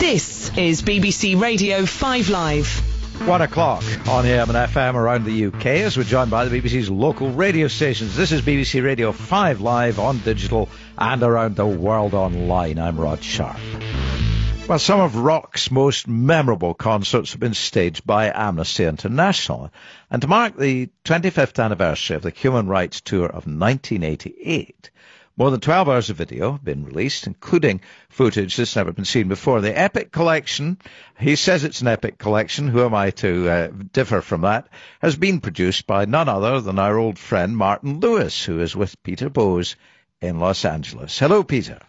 This is BBC Radio 5 Live. 1 o'clock on AM and FM around the UK as we're joined by the BBC's local radio stations. This is BBC Radio 5 Live on digital and around the world online. I'm Rod Sharp. Well, some of rock's most memorable concerts have been staged by Amnesty International. And to mark the 25th anniversary of the Human Rights Tour of 1988, more than 12 hours of video have been released, including footage that's never been seen before. The Epic Collection, he says it's an epic collection, who am I to differ from that, has been produced by none other than our old friend Martin Lewis, who is with Peter Bowes in Los Angeles. Hello, Peter.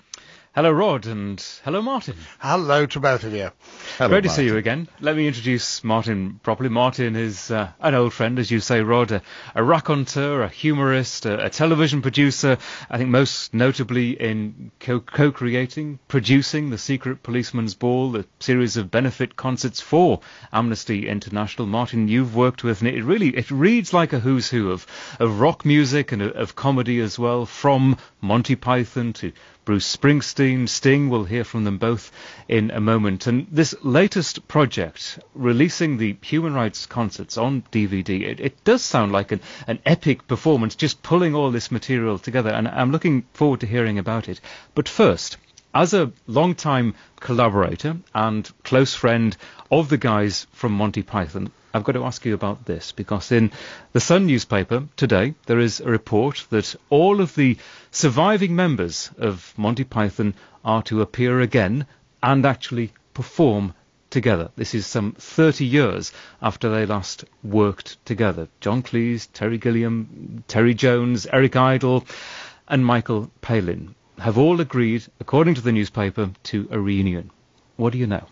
Hello, Rod, and hello, Martin. Hello to both of you. Hello, Great to Martin. see you again. Let me introduce Martin properly. Martin is an old friend, as you say, Rod, a raconteur, a humorist, a television producer, I think most notably in co-creating, producing The Secret Policeman's Ball, a series of benefit concerts for Amnesty International. Martin, you've worked with, and it reads like a who's who of rock music and of comedy as well, from Monty Python to Bruce Springsteen, Sting. We'll hear from them both in a moment. And this latest project, releasing the human rights concerts on DVD, it does sound like an epic performance, just pulling all this material together. And I'm looking forward to hearing about it. But first, as a long-time collaborator and close friend of the guys from Monty Python, I've got to ask you about this, because in the Sun newspaper today there is a report that all of the surviving members of Monty Python are to appear again and actually perform together. This is some 30 years after they last worked together. John Cleese, Terry Gilliam, Terry Jones, Eric Idle and Michael Palin have all agreed, according to the newspaper, to a reunion. What do you know?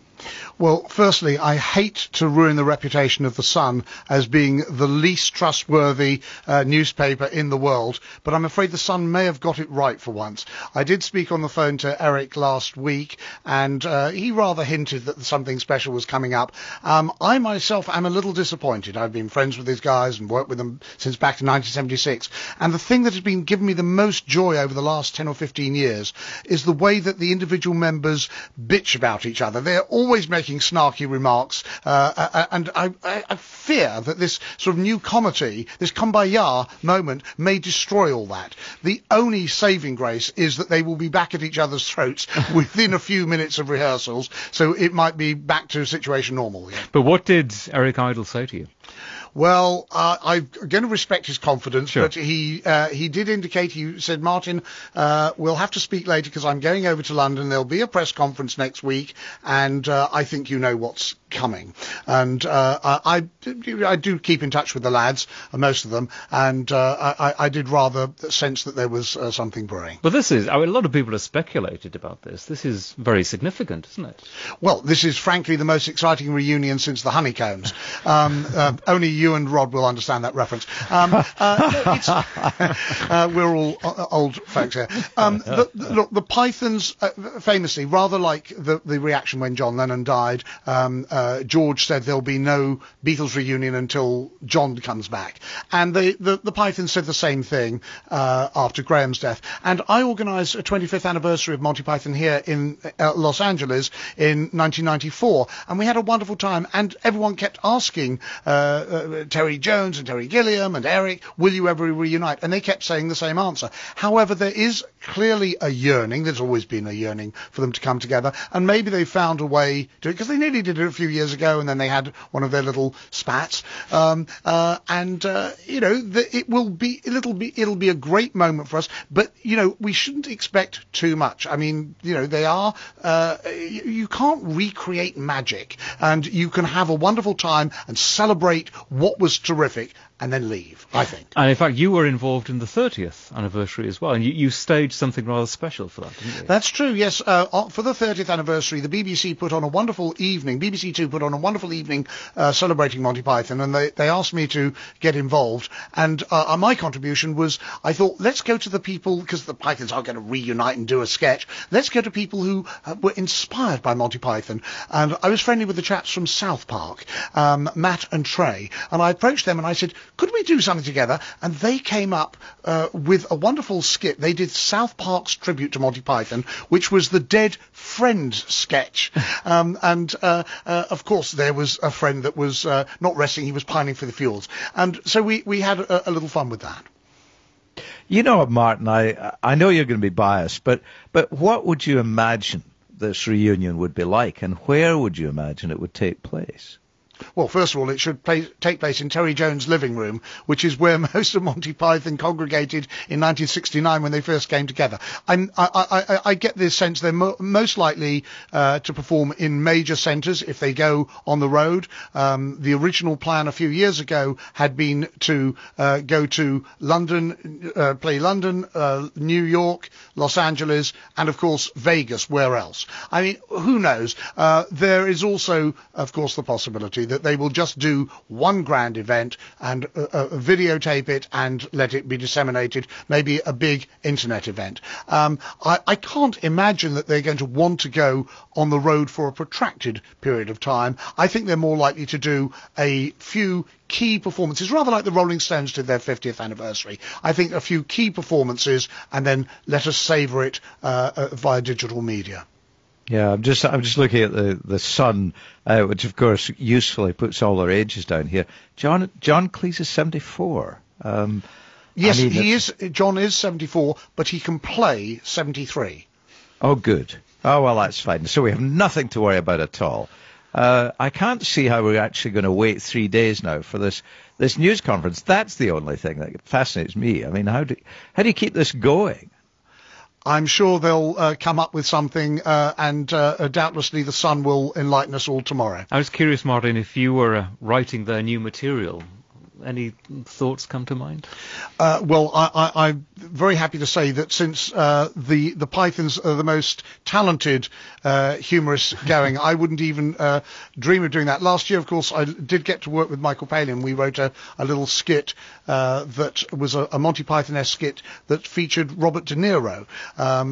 Well, firstly, I hate to ruin the reputation of The Sun as being the least trustworthy newspaper in the world, but I'm afraid The Sun may have got it right for once. I did speak on the phone to Eric last week, and he rather hinted that something special was coming up. I myself am a little disappointed. I've been friends with these guys and worked with them since back in 1976, and the thing that has been giving me the most joy over the last 10 or 15 years is the way that the individual members bitch about each other. They're always making snarky remarks, and I fear that this sort of new comedy, this kumbaya moment, may destroy all that. The only saving grace is that they will be back at each other's throats within a few minutes of rehearsals, so it might be back to situation normal again. But what did Eric Idle say to you? Well, I'm going to respect his confidence, sure. But he did indicate, he said, Martin, we'll have to speak later because I'm going over to London. There'll be a press conference next week, and I think you know what's coming. And I do keep in touch with the lads, most of them, and I did rather sense that there was something brewing. But this is, a lot of people have speculated about this. This is very significant, isn't it? Well, this is frankly the most exciting reunion since the Honeycombs. Only you and Rod will understand that reference. We're all old folks here. Look, the Pythons, famously, rather like the reaction when John Lennon died, George said there'll be no Beatles reunion until John comes back. And the Pythons said the same thing after Graham's death. And I organised a 25th anniversary of Monty Python here in Los Angeles in 1994. And we had a wonderful time. And everyone kept asking Terry Jones and Terry Gilliam and Eric, will you ever reunite? And they kept saying the same answer. However, there is clearly a yearning. There's always been a yearning for them to come together. And maybe they found a way to do it, because they nearly did it a few years ago, and then they had one of their little spats. It'll be a great moment for us. But, we shouldn't expect too much. I mean, they are, you can't recreate magic, and you can have a wonderful time and celebrate what was terrific and then leave, I think. And in fact, you were involved in the 30th anniversary as well, and you staged something rather special for that, didn't you? That's true, yes. For the 30th anniversary, the BBC put on a wonderful evening, BBC Two put on a wonderful evening celebrating Monty Python, and they asked me to get involved, and my contribution was, I thought, let's go to the people, because the Pythons are going to reunite and do a sketch, let's go to people who were inspired by Monty Python. And I was friendly with the chaps from South Park, Matt and Trey, and I approached them and I said, could we do something together? And they came up with a wonderful skit. They did South Park's tribute to Monty Python, which was the Dead Friend sketch. Of course, there was a friend that was not resting, he was pining for the fuels. And so we had a little fun with that. You know what, Martin, I know you're going to be biased, but what would you imagine this reunion would be like, and where would you imagine it would take place? Well, first of all, it should take place in Terry Jones' living room, which is where most of Monty Python congregated in 1969 when they first came together. I get this sense they're most likely to perform in major centres if they go on the road. The original plan a few years ago had been to go to London, play London, New York, Los Angeles, and of course Vegas. Where else? I mean, who knows? There is also, of course, the possibility that they will just do one grand event and videotape it and let it be disseminated, maybe a big internet event. I can't imagine that they're going to want to go on the road for a protracted period of time. I think they're more likely to do a few key performances, rather like the Rolling Stones did their 50th anniversary. I think a few key performances and then let us savour it via digital media. Yeah, I'm just looking at the Sun, which of course usefully puts all their ages down here. John Cleese is 74. Yes, he is. John is 74, but he can play 73. Oh, good. Oh, well, that's fine. So we have nothing to worry about at all. I can't see how we're actually going to wait 3 days now for this news conference. That's the only thing that fascinates me. I mean, how do you keep this going? I'm sure they'll come up with something, and doubtlessly the Sun will enlighten us all tomorrow. I was curious, Martin, if you were writing their new material, any thoughts come to mind? Well, I'm very happy to say that since the Pythons are the most talented humorists going, I wouldn't even dream of doing that. Last year, of course, I did get to work with Michael Palin. We wrote a little skit that was a Monty Python-esque skit that featured Robert De Niro.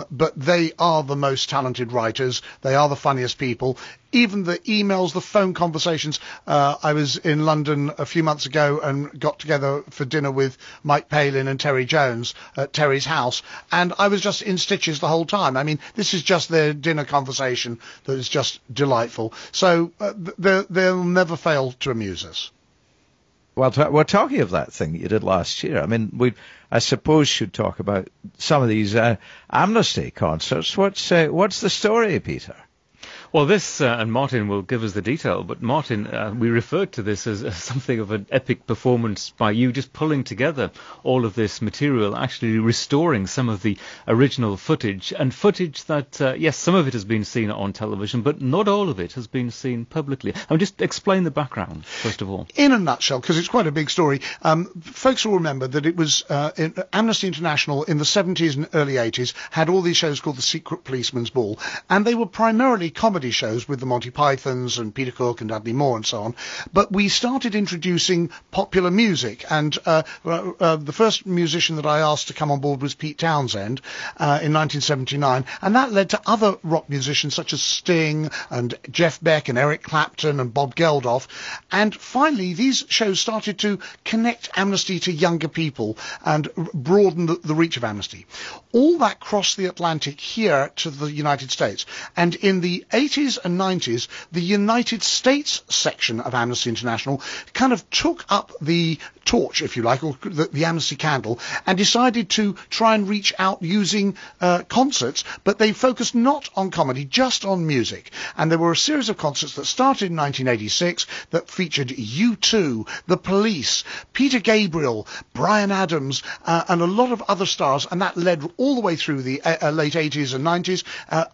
But they are the most talented writers. They are the funniest people. Even the emails, the phone conversations. I was in London a few months ago and got together for dinner with Mike Palin and Terry Jones at Terry's house, and I was just in stitches the whole time. I mean, this is just their dinner conversation that is just delightful. So they'll never fail to amuse us. Well, we're talking of that thing you did last year. I mean, I suppose, should talk about some of these Amnesty concerts. What's the story, Peter? Well, this, and Martin will give us the detail, but Martin, we referred to this as something of an epic performance by you, just pulling together all of this material, actually restoring some of the original footage, and footage that, yes, some of it has been seen on television, but not all of it has been seen publicly. I mean, just explain the background, first of all. In a nutshell, because it's quite a big story, folks will remember that it was Amnesty International in the 70s and early 80s had all these shows called the Secret Policeman's Ball, and they were primarily comedy shows with the Monty Pythons and Peter Cook and Dudley Moore and so on. But we started introducing popular music, and the first musician that I asked to come on board was Pete Townsend in 1979, and that led to other rock musicians such as Sting and Jeff Beck and Eric Clapton and Bob Geldof. And finally, these shows started to connect Amnesty to younger people and broaden the reach of Amnesty. All that crossed the Atlantic here to the United States, and in the 80s and 90s, the United States section of Amnesty International kind of took up the torch, if you like, or the Amnesty candle, and decided to try and reach out using concerts, but they focused not on comedy, just on music. And there were a series of concerts that started in 1986 that featured U2, The Police, Peter Gabriel, Bryan Adams, and a lot of other stars, and that led all the way through the late 80s and 90s,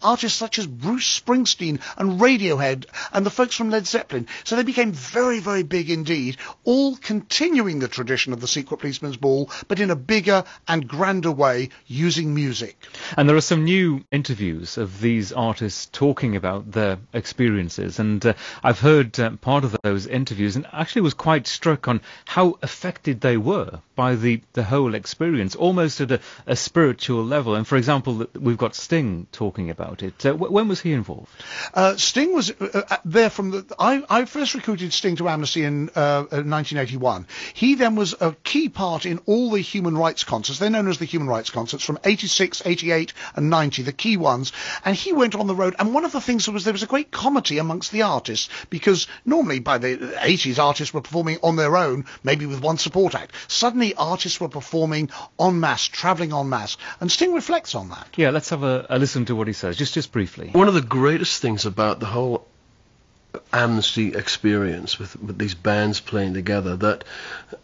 artists such as Bruce Springsteen and Radiohead and the folks from Led Zeppelin. So they became very, very big indeed, all continuing the tradition of the Secret Policeman's Ball, but in a bigger and grander way, using music. And there are some new interviews of these artists talking about their experiences, and I've heard part of those interviews and actually was quite struck on how affected they were by the whole experience, almost at a spiritual level. And for example, we've got Sting talking about it. When was he involved? Sting was there from I first recruited Sting to Amnesty in 1981. He He then was a key part in all the human rights concerts. They're known as the human rights concerts from 86, 88 and 90, the key ones. And he went on the road. And one of the things was there was a great comedy amongst the artists, because normally by the 80s artists were performing on their own, maybe with one support act. Suddenly artists were performing en masse, travelling en masse. And Sting reflects on that. Yeah, let's have a listen to what he says, just briefly. One of the greatest things about the whole Amnesty experience with these bands playing together, that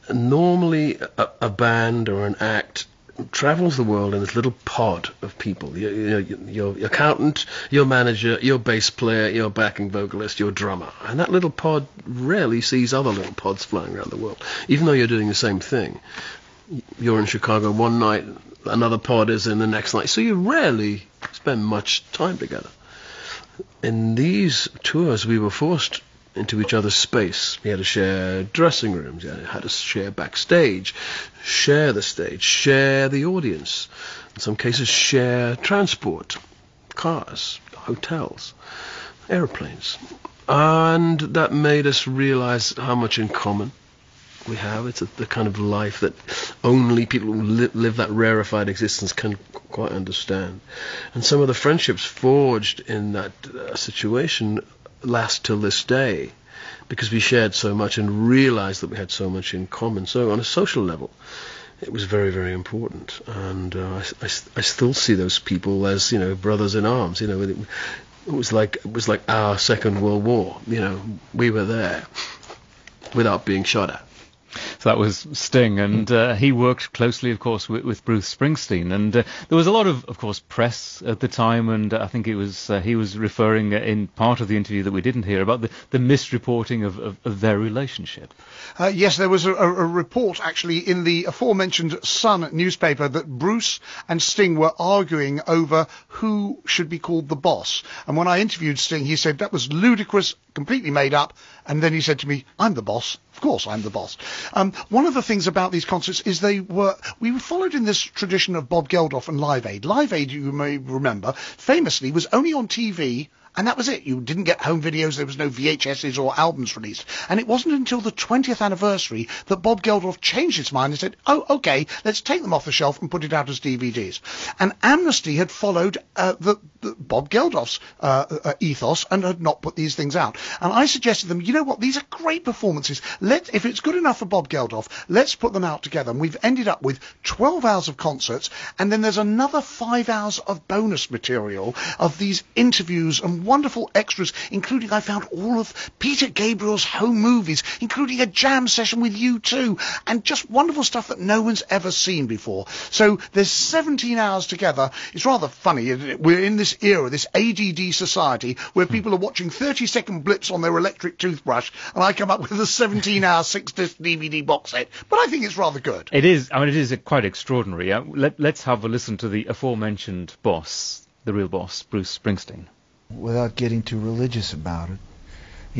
normally a band or an act travels the world in this little pod of people. Your accountant, your manager, your bass player, your backing vocalist, your drummer. And that little pod rarely sees other little pods flying around the world, even though you're doing the same thing. You're in Chicago one night, another pod is in the next night, so you rarely spend much time together. In these tours, we were forced into each other's space. We had to share dressing rooms, we had to share backstage, share the stage, share the audience, in some cases share transport, cars, hotels, airplanes. And that made us realize how much in common we have. It's the kind of life that only people who live that rarefied existence can quite understand. And some of the friendships forged in that situation last till this day, because we shared so much and realized that we had so much in common. So on a social level, it was very, very important. And I still see those people as, brothers in arms. It was like our Second World War. We were there without being shot at. So that was Sting, and he worked closely, of course, with Bruce Springsteen. And there was a lot of course, press at the time, and I think it was he was referring in part of the interview that we didn't hear about the misreporting of their relationship. Yes, there was a report actually in the aforementioned Sun newspaper that Bruce and Sting were arguing over who should be called the boss. And when I interviewed Sting, he said that was ludicrous, completely made up. And then he said to me, "I'm the boss. Of course I'm the boss." One of the things about these concerts is we were followed in this tradition of Bob Geldof and Live Aid. Live Aid, you may remember, famously was only on TV, and that was it. You didn't get home videos, there was no VHSs or albums released. And it wasn't until the 20th anniversary that Bob Geldof changed his mind and said, "Oh, okay, let's take them off the shelf and put it out as DVDs." And Amnesty had followed the Bob Geldof's ethos and had not put these things out. And I suggested to them, you know what, these are great performances. If it's good enough for Bob Geldof, let's put them out together. And we've ended up with 12 hours of concerts, and then there's another 5 hours of bonus material of these interviews and wonderful extras, including I found all of Peter Gabriel's home movies, including a jam session with U2, and just wonderful stuff that no one's ever seen before. So there's 17 hours together. It's rather funny. We're in this era, this ADD society, where people are watching 30-second blips on their electric toothbrush, and I come up with a 17-hour 6-disc DVD box set. But I think it's rather good. It is. I mean, it is quite extraordinary. Let's have a listen to the aforementioned boss, the real boss, Bruce Springsteen. Without getting too religious about it,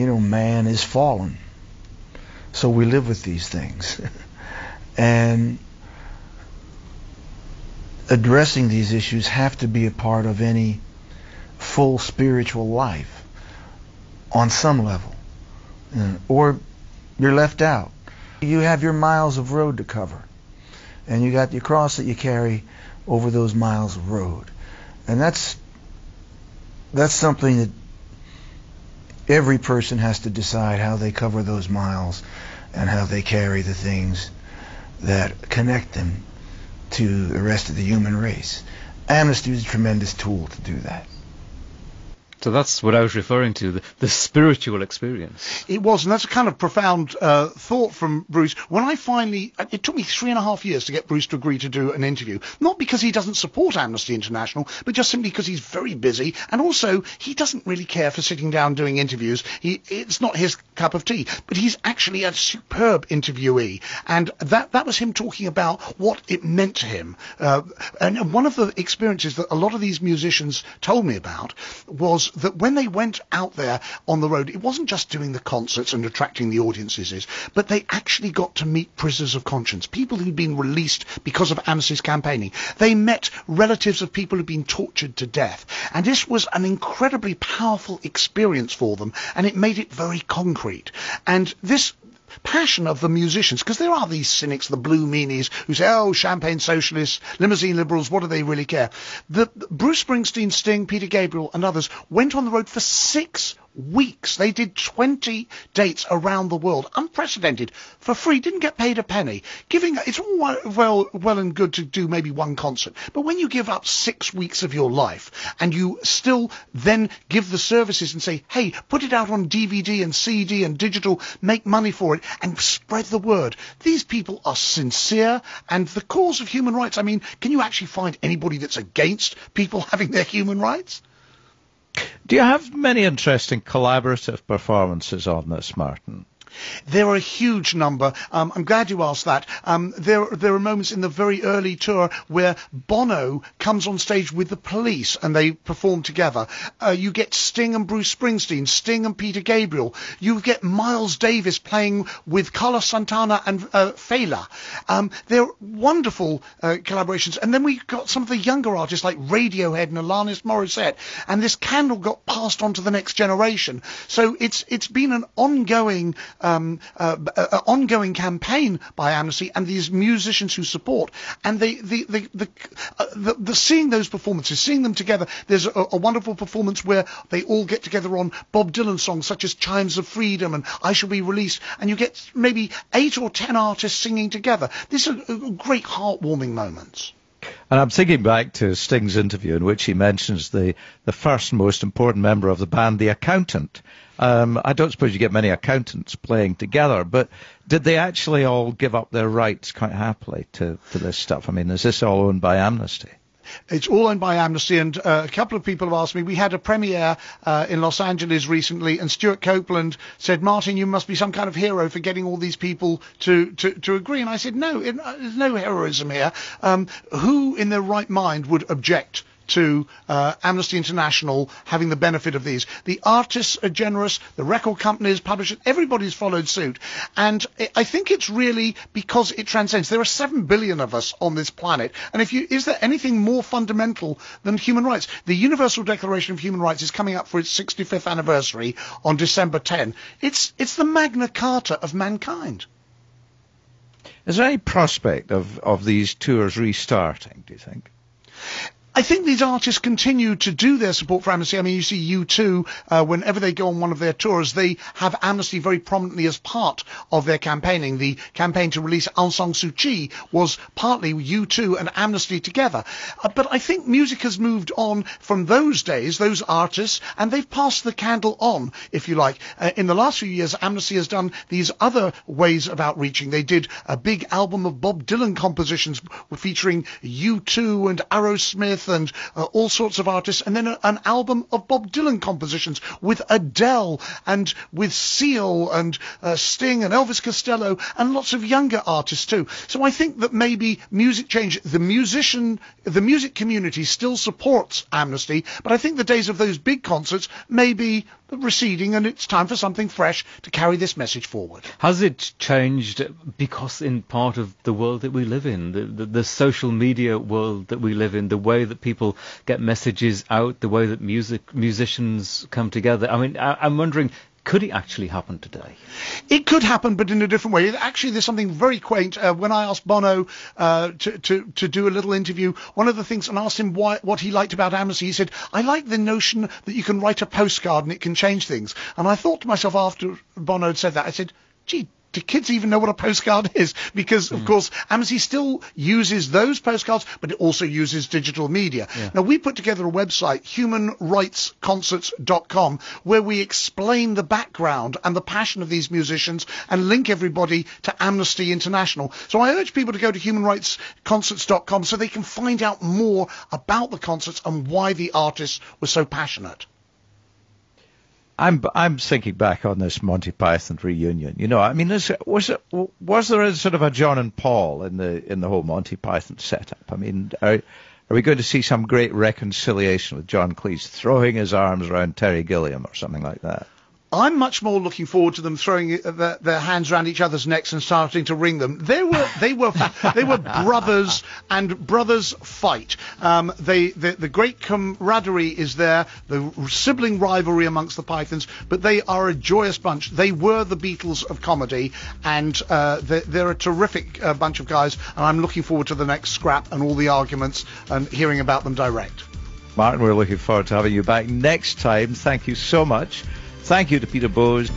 man is fallen. So we live with these things. And addressing these issues have to be a part of any full spiritual life on some level. Or you're left out. You have your miles of road to cover. And you got your cross that you carry over those miles of road. And that's something that every person has to decide, how they cover those miles and how they carry the things that connect them to the rest of the human race. Amnesty is a tremendous tool to do that. So that's what I was referring to, the spiritual experience. It was, and that's a kind of profound thought from Bruce. When I finally, it took me 3.5 years to get Bruce to agree to do an interview. Not because he doesn't support Amnesty International, but just simply because he's very busy, and also he doesn't really care for sitting down doing interviews. It's not his cup of tea, but he's actually a superb interviewee, and that was him talking about what it meant to him. And one of the experiences that a lot of these musicians told me about was that when they went out there on the road, it wasn't just doing the concerts and attracting the audiences, but they actually got to meet prisoners of conscience, people who'd been released because of Amnesty's campaigning. They met relatives of people who'd been tortured to death. And this was an incredibly powerful experience for them, and it made it very concrete. And this passion of the musicians, because there are these cynics, the blue meanies, who say, oh, champagne socialists, limousine liberals, what do they really care? Bruce Springsteen, Sting, Peter Gabriel and others went on the road for 6 weeks. They did 20 dates around the world, unprecedented, for free, didn't get paid a penny. It's all well and good to do maybe one concert, but when you give up 6 weeks of your life and you still then give the services and say, hey, put it out on DVD and CD and digital, make money for it and spread the word. These people are sincere, and the cause of human rights, I mean, can you actually find anybody that's against people having their human rights? Do you have many interesting collaborative performances on this, Martin? There are a huge number. I'm glad you asked that. There are moments in the very early tour where Bono comes on stage with the Police and they perform together. You get Sting and Bruce Springsteen, Sting and Peter Gabriel. You get Miles Davis playing with Carlos Santana and Fela. They're wonderful collaborations. And then we got some of the younger artists like Radiohead and Alanis Morissette. And this candle got passed on to the next generation. So it's been an ongoing ongoing campaign by Amnesty and these musicians who support, and the seeing those performances, seeing them together. There's a wonderful performance where they all get together on Bob Dylan songs such as Chimes of Freedom and I Shall Be Released, and you get maybe 8 or 10 artists singing together. These are great heartwarming moments. And I'm thinking back to Sting's interview in which he mentions the first most important member of the band, the accountant. I don't suppose you get many accountants playing together, but did they actually all give up their rights quite happily to this stuff? I mean, is this all owned by Amnesty? It's all owned by Amnesty, and a couple of people have asked me. We had a premiere in Los Angeles recently, and Stuart Copeland said, Martin, you must be some kind of hero for getting all these people to agree. And I said, no, there's no heroism here. Who in their right mind would object to Amnesty International having the benefit of these? The artists are generous, the record companies, publishers, everybody's followed suit. And I think it's really because it transcends. There are 7 billion of us on this planet. And is there anything more fundamental than human rights? The Universal Declaration of Human Rights is coming up for its 65th anniversary on December 10. It's the Magna Carta of mankind. Is there any prospect of these tours restarting, do you think? I think these artists continue to do their support for Amnesty. I mean, you see U2, whenever they go on one of their tours, they have Amnesty very prominently as part of their campaigning. The campaign to release Aung San Suu Kyi was partly U2 and Amnesty together. But I think music has moved on from those days, those artists, and they've passed the candle on, if you like. In the last few years, Amnesty has done these other ways of outreaching. They did a big album of Bob Dylan compositions featuring U2 and Aerosmith and all sorts of artists, and then an album of Bob Dylan compositions with Adele and with Seal and Sting and Elvis Costello and lots of younger artists too. So I think that maybe music change. The music community still supports Amnesty, but I think the days of those big concerts may be receding, and it's time for something fresh to carry this message forward. Has it changed because in part of the world that we live in, the social media world that we live in, the way that people get messages out, the way that musicians come together? I mean, I'm wondering, could it actually happen today? It could happen, but in a different way. Actually, there's something very quaint. When I asked Bono to do a little interview, one of the things, and asked him what he liked about Amnesty, he said, I like the notion that you can write a postcard and it can change things. And I thought to myself after Bono had said that, I said, gee, do kids even know what a postcard is? Because, of course, Amnesty still uses those postcards, but it also uses digital media. Yeah. Now, we put together a website, humanrightsconcerts.com, where we explain the background and the passion of these musicians and link everybody to Amnesty International. So I urge people to go to humanrightsconcerts.com so they can find out more about the concerts and why the artists were so passionate. I'm thinking back on this Monty Python reunion. You know, I mean, was there a sort of a John and Paul in the whole Monty Python setup? I mean, are we going to see some great reconciliation with John Cleese throwing his arms around Terry Gilliam or something like that? I'm much more looking forward to them throwing their hands around each other's necks and starting to wring them. They were brothers, and brothers fight. The great camaraderie is there, the sibling rivalry amongst the Pythons, but they are a joyous bunch. They were the Beatles of comedy, and they're a terrific bunch of guys, and I'm looking forward to the next scrap and all the arguments and hearing about them direct. Martin, we're looking forward to having you back next time. Thank you so much. Thank you to Peter Bowes.